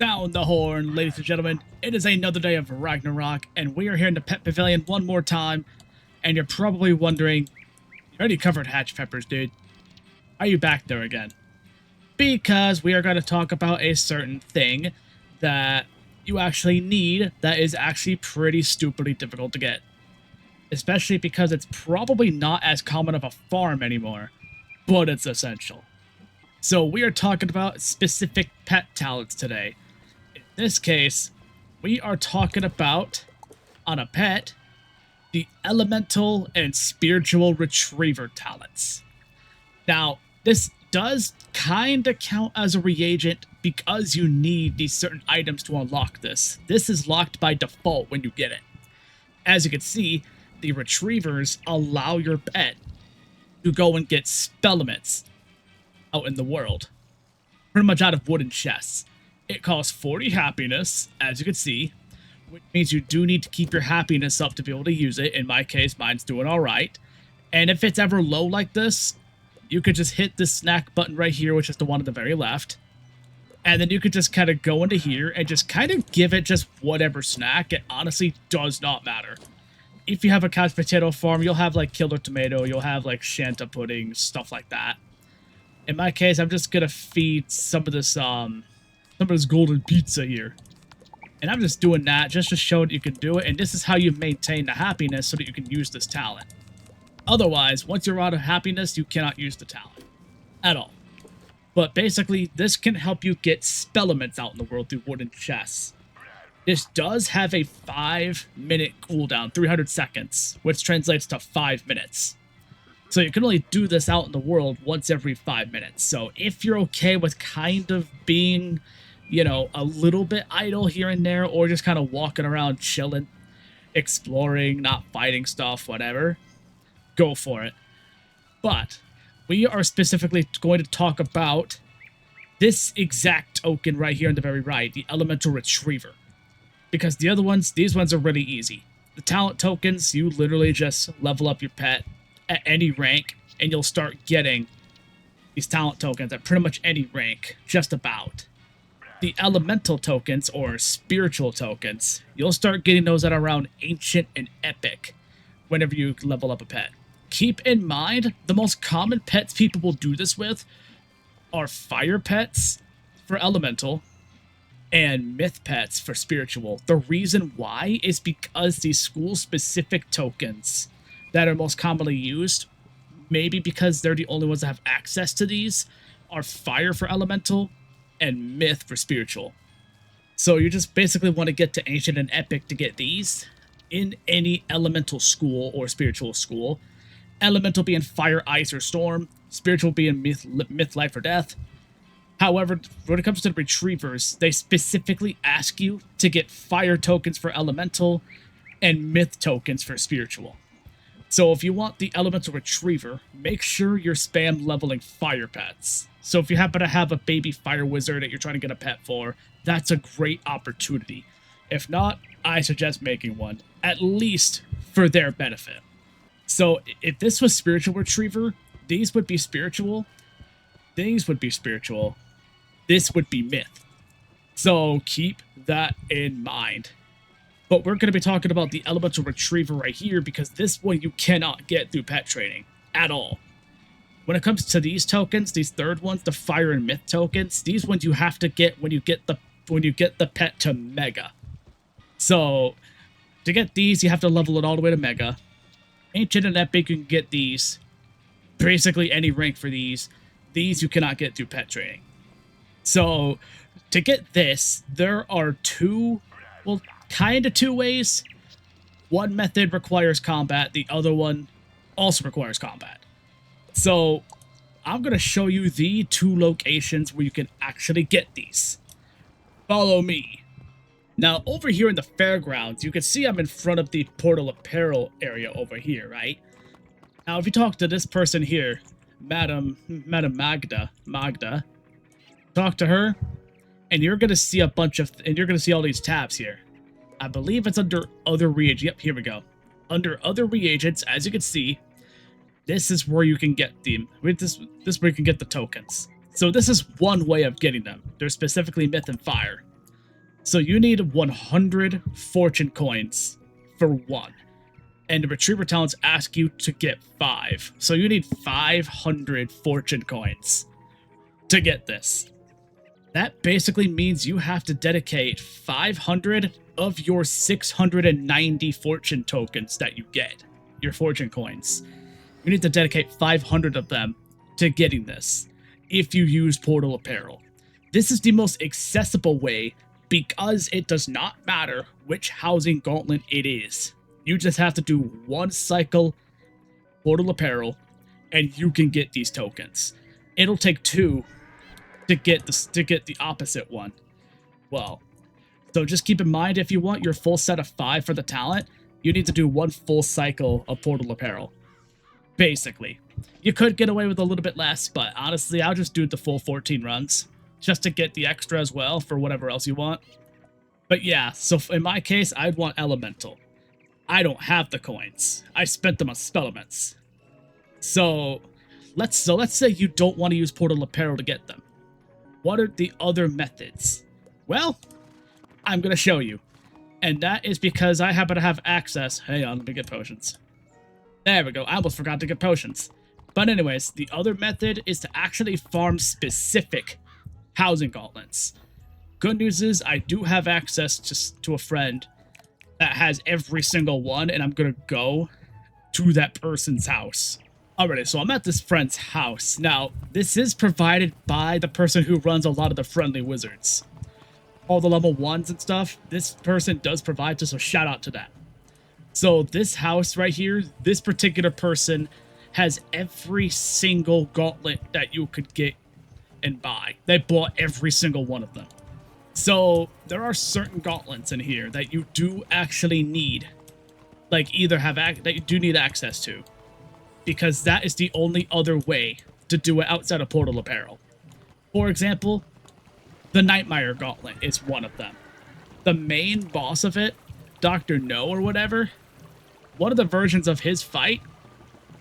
Down the horn, ladies and gentlemen. It is another day of Ragnarok, and we are here in the Pet Pavilion one more time. And you're probably wondering, you already covered hatch peppers, dude. Are you back there again? Because we are going to talk about a certain thing that you actually need that is actually pretty stupidly difficult to get. Especially because it's probably not as common of a farm anymore, but it's essential. So we are talking about specific pet talents today. In this case, we are talking about, on a pet, the elemental and spiritual retriever talents. Now, this does kind of count as a reagent because you need these certain items to unlock this. This is locked by default when you get it. As you can see, the retrievers allow your pet to go and get spellements out in the world, pretty much out of wooden chests. It costs 40 happiness, as you can see, which means you do need to keep your happiness up to be able to use it. In my case, mine's doing all right. And if it's ever low like this, you could just hit this snack button right here, which is the one at the very left. And then you could just kind of go into here and just kind of give it just whatever snack. It honestly does not matter. If you have a couch potato farm, you'll have like killer tomato, you'll have like Shanta pudding, stuff like that. In my case, I'm just gonna feed some of this golden pizza here. And I'm just doing that just to show that you can do it, and this is how you maintain the happiness so that you can use this talent. Otherwise, once you're out of happiness, you cannot use the talent. At all. But basically, this can help you get spellements out in the world through wooden chests. This does have a 5-minute cooldown, 300 seconds, which translates to 5 minutes. So you can only do this out in the world once every 5 minutes. So if you're okay with kind of being, you know, a little bit idle here and there, or just kind of walking around chilling, exploring, not fighting stuff, whatever, go for it. But we are specifically going to talk about this exact token right here on the very right, the Elemental Retriever. Because the other ones, these ones are really easy. The talent tokens, you literally just level up your pet at any rank, and you'll start getting these talent tokens at pretty much any rank, just about. The elemental tokens, or spiritual tokens, you'll start getting those at around ancient and epic whenever you level up a pet. Keep in mind, the most common pets people will do this with are fire pets for elemental and myth pets for spiritual. The reason why is because these school-specific tokens that are most commonly used, maybe because they're the only ones that have access to these, are fire for elemental and myth for spiritual. So you just basically want to get to ancient and epic to get these in any elemental school or spiritual school. Elemental being fire, ice, or storm. Spiritual being myth, life, or death. However, when it comes to the retrievers, they specifically ask you to get fire tokens for elemental and myth tokens for spiritual. So if you want the elemental retriever, make sure you're spam leveling fire pets. So if you happen to have a baby fire wizard that you're trying to get a pet for, that's a great opportunity. If not, I suggest making one, at least for their benefit. So if this was spiritual retriever, these would be spiritual, these would be spiritual, this would be myth. So keep that in mind. But we're going to be talking about the elemental retriever right here because this one you cannot get through pet training at all. When it comes to these tokens, these third ones, the fire and myth tokens, these ones you have to get when you get the pet to mega. So to get these, you have to level it all the way to mega. Ancient and epic, you can get these. Basically any rank for these. These you cannot get through pet training. So to get this, there are two ways. One method requires combat, the other one also requires combat. So I'm going to show you the two locations where you can actually get these. Follow me. Now over here in the fairgrounds, you can see I'm in front of the portal apparel area over here, right? Now if you talk to this person here, Madam Magda, talk to her, and you're going to see you're going to see all these tabs here. I believe it's under other reagents. Yep, here we go. Under other reagents, as you can see, this is where you can get them. This is where you can get the tokens. So this is one way of getting them. They're specifically myth and fire. So you need 100 fortune coins for one. And the retriever talents ask you to get 5. So you need 500 fortune coins to get this. That basically means you have to dedicate 500 of your 690 fortune tokens that you get, your fortune coins. You need to dedicate 500 of them to getting this if you use Portal Apparel. This is the most accessible way because it does not matter which housing gauntlet it is. You just have to do one cycle Portal Apparel and you can get these tokens. It'll take 2 to get the opposite one. Well, so just keep in mind, if you want your full set of 5 for the talent, you need to do one full cycle of Portal Apparel. Basically. You could get away with a little bit less, but honestly, I'll just do the full 14 runs, just to get the extra as well for whatever else you want. But yeah, so in my case, I'd want Elemental. I don't have the coins. I spent them on spellements. So let's say you don't want to use Portal Apparel to get them. What are the other methods? Well, I'm going to show you. And that is because I happen to have access. Hang on, let me get potions. There we go. I almost forgot to get potions. But anyways, the other method is to actually farm specific housing gauntlets. Good news is I do have access to a friend that has every single one, and I'm going to go to that person's house. Alrighty, so I'm at this friend's house. Now, this is provided by the person who runs a lot of the friendly wizards. All the level 1s and stuff, this person does provide to, so shout out to that. So this house right here, this particular person has every single gauntlet that you could get and buy. They bought every single one of them. So there are certain gauntlets in here that you do actually need, like either have that you do need access to, because that is the only other way to do it outside of Portal Apparel. For example, the Nightmare Gauntlet is one of them. The main boss of it, Dr. No or whatever, one of the versions of his fight,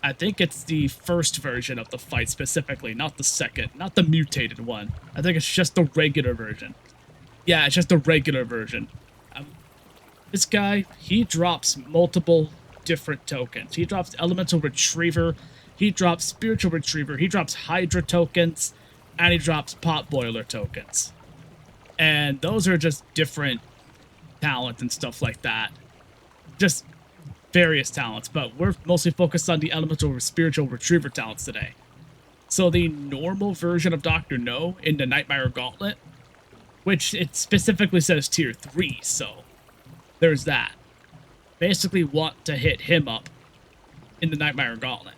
I think it's the first version of the fight specifically, not the second, not the mutated one. I think it's just the regular version. Yeah, it's just the regular version. This guy, he drops multiple different tokens. He drops Elemental Retriever, he drops Spiritual Retriever, he drops Hydra tokens, and he drops Pot Boiler tokens. And those are just different talents and stuff like that. Just various talents, but we're mostly focused on the Elemental Spiritual Retriever talents today. So the normal version of Dr. No in the Nightmare Gauntlet, which it specifically says tier 3, so there's that. Basically want to hit him up in the Nightmare Gauntlet.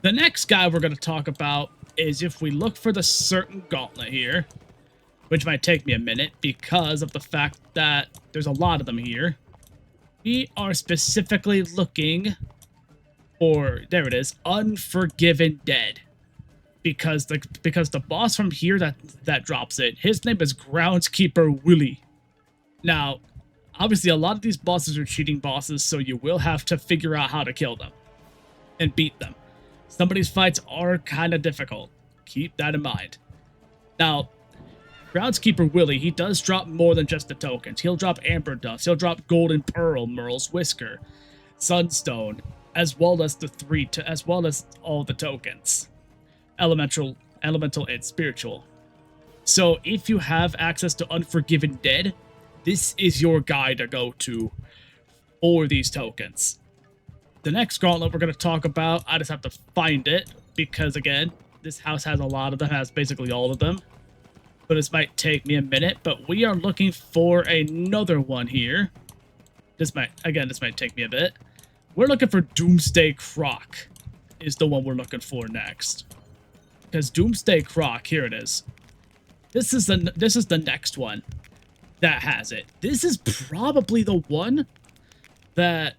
The next guy we're going to talk about is if we look for the certain gauntlet here, which might take me a minute because of the fact that there's a lot of them here. We are specifically looking for, there it is, Unforgiven Dead. Because the boss from here that drops it, his name is Groundskeeper Willie. Now, obviously a lot of these bosses are cheating bosses, so you will have to figure out how to kill them and beat them. Some of these fights are kind of difficult. Keep that in mind. Now, Groundskeeper Willie, he does drop more than just the tokens. He'll drop Amber Dust, he'll drop Golden Pearl, Merle's Whisker, Sunstone, as well as all the tokens. Elemental, and Spiritual. So if you have access to Unforgiven Dead, this is your guy to go to for these tokens. The next gauntlet we're going to talk about, I just have to find it, because again, this house has a lot of them, has basically all of them. So this might take me a minute, but we are looking for another one here. This might take me a bit. We're looking for Doomsday Croc is the one we're looking for next. Because Doomsday Croc, here it is. This is the next one that has it. This is probably the one that,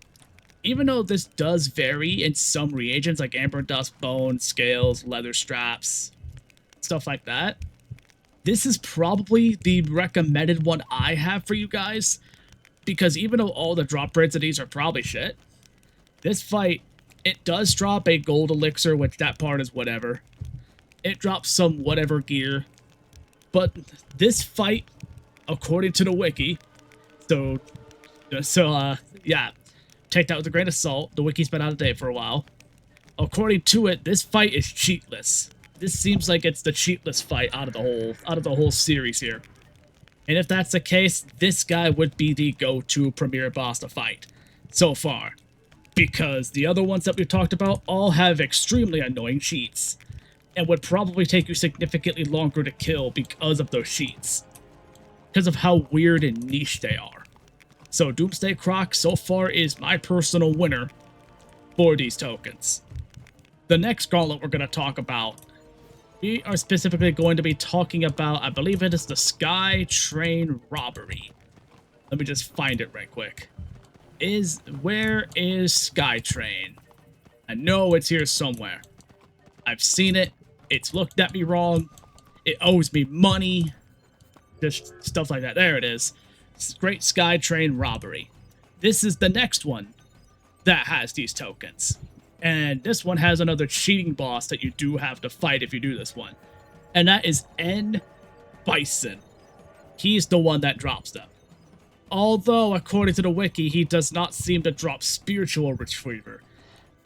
even though this does vary in some reagents like Amber Dust, Bone, Scales, Leather Straps, stuff like that, this is probably the recommended one I have for you guys. Because even though all the drop rates of these are probably shit, this fight, it does drop a gold elixir, which that part is whatever. It drops some whatever gear. But this fight according to the wiki, yeah, take that with a grain of salt. The wiki's been out of date for a while. According to it, this fight is cheatless. This seems like it's the cheatless fight out of the whole series here. And if that's the case, this guy would be the go-to premier boss to fight so far. Because the other ones that we've talked about all have extremely annoying cheats. And would probably take you significantly longer to kill because of those cheats. Because of how weird and niche they are. So Doomsday Croc so far is my personal winner for these tokens. The next gauntlet we're going to talk about, we are specifically going to be talking about, I believe it is the Sky Train Robbery. Let me just find it right quick. Where is Sky Train? I know it's here somewhere. I've seen it. It's looked at me wrong. It owes me money. Just stuff like that. There it is. Great Sky Train Robbery. This is the next one that has these tokens. And this one has another cheating boss that you do have to fight if you do this one. And that is N. Bison. He's the one that drops them. Although, according to the wiki, he does not seem to drop Spiritual Retriever.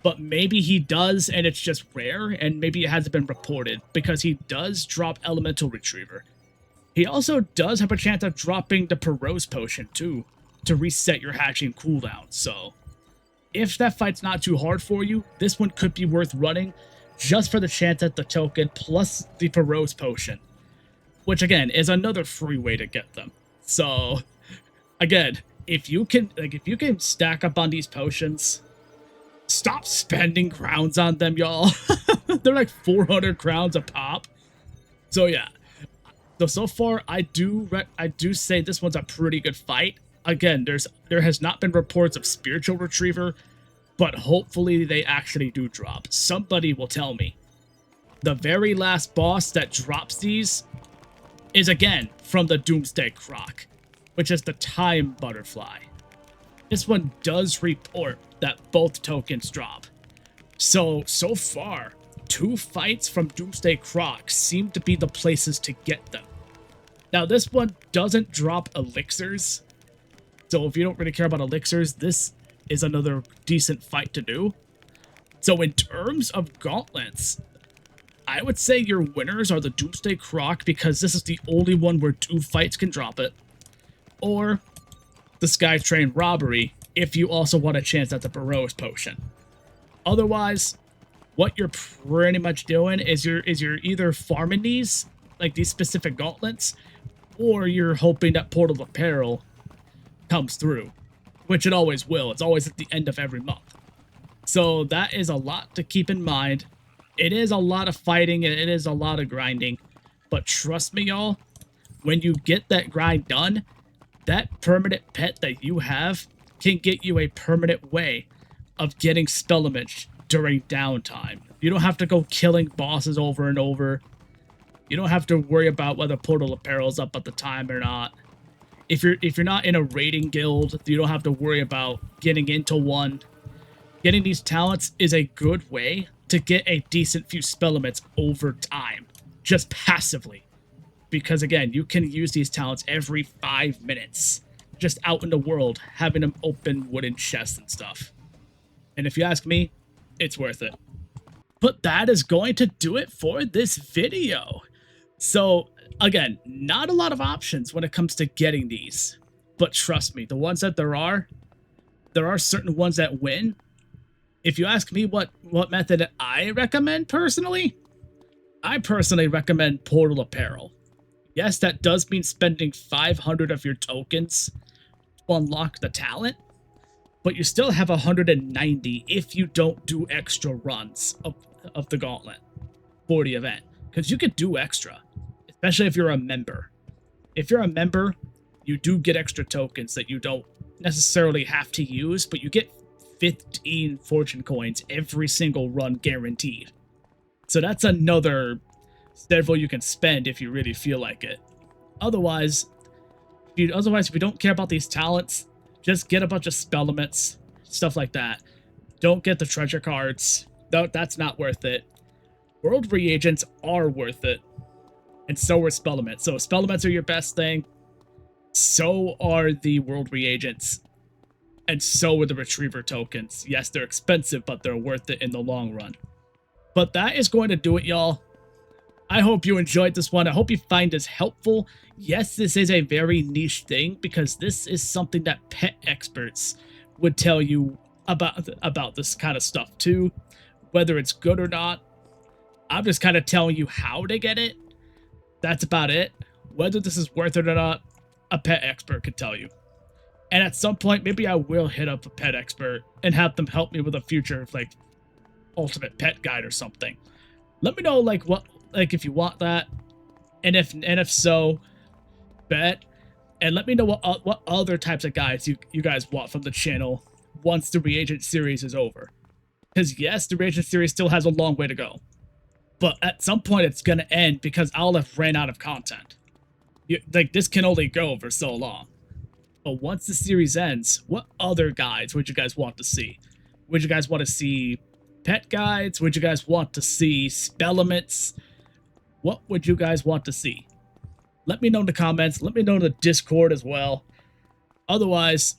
But maybe he does, and it's just rare, and maybe it hasn't been reported, because he does drop Elemental Retriever. He also does have a chance of dropping the Perot's Potion, too, to reset your hatching cooldown, so if that fight's not too hard for you, this one could be worth running, just for the chance at the token, plus the Perot's Potion, which, again, is another free way to get them. So, again, if you can stack up on these potions, stop spending crowns on them, y'all. They're like 400 crowns a pop. So yeah. So far, I do say this one's a pretty good fight. Again, there has not been reports of Spiritual Retriever, but hopefully they actually do drop. Somebody will tell me. The very last boss that drops these is, again, from the Doomsday Croc, which is the Time Butterfly. This one does report that both tokens drop. So far, 2 fights from Doomsday Croc seem to be the places to get them. Now, this one doesn't drop elixirs, so if you don't really care about elixirs, this is another decent fight to do. So in terms of gauntlets, I would say your winners are the Doomsday Croc, because this is the only one where 2 fights can drop it, or the Sky Train Robbery, if you also want a chance at the Perot's Potion. Otherwise, what you're pretty much doing is you're either farming these, like these specific gauntlets, or you're hoping that Portal of Peril comes through, which it always will. It's always at the end of every month. So that is a lot to keep in mind. It is a lot of fighting, and it is a lot of grinding, but trust me, y'all, when you get that grind done, that permanent pet that you have can get you a permanent way of getting spellements during downtime. You don't have to go killing bosses over and over. You don't have to worry about whether Portal of Peril's up at the time or not. If you're not in a raiding guild, you don't have to worry about getting into one. Getting these talents is a good way to get a decent few spellements over time, just passively. Because again, you can use these talents every 5 minutes, just out in the world, having them open wooden chests and stuff. And if you ask me, it's worth it. But that is going to do it for this video. So again, not a lot of options when it comes to getting these, but trust me, the ones that there are certain ones that win. If you ask me what method I recommend personally, I personally recommend Portal of Peril. Yes, that does mean spending 500 of your tokens to unlock the talent, but you still have 190 if you don't do extra runs of the gauntlet for the event, because you could do extra, especially if you're a member. If you're a member, you do get extra tokens that you don't necessarily have to use, but you get 15 fortune coins every single run guaranteed. So that's another several you can spend if you really feel like it. Otherwise, if you don't care about these talents, just get a bunch of spellements, stuff like that. Don't get the treasure cards. That's not worth it. World reagents are worth it, and so are spellements. So spellements are your best thing. So are the world reagents. And so are the retriever tokens. Yes, they're expensive, but they're worth it in the long run. But that is going to do it, y'all. I hope you enjoyed this one. I hope you find this helpful. Yes, this is a very niche thing because this is something that pet experts would tell you about this kind of stuff too. Whether it's good or not, I'm just kind of telling you how to get it. That's about it. Whether this is worth it or not, a pet expert could tell you. And at some point, maybe I will hit up a pet expert and have them help me with a future, like, ultimate pet guide or something. Let me know, like, if you want that, and if so, bet. And let me know what other types of guides you guys want from the channel once the Reagent series is over. Because yes, the Reagent series still has a long way to go, but at some point it's gonna end because I'll have ran out of content. Like, this can only go for so long. But once the series ends, what other guides would you guys want to see? Would you guys want to see pet guides? Would you guys want to see spellements? What would you guys want to see? Let me know in the comments. Let me know in the Discord as well. Otherwise,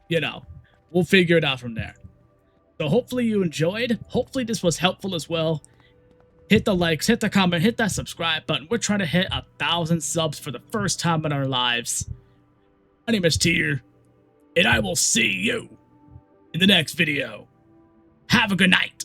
you know, we'll figure it out from there. So hopefully you enjoyed. Hopefully this was helpful as well. Hit the likes, hit the comment, hit that subscribe button. We're trying to hit 1,000 subs for the first time in our lives. My name is Tier, and I will see you in the next video. Have a good night.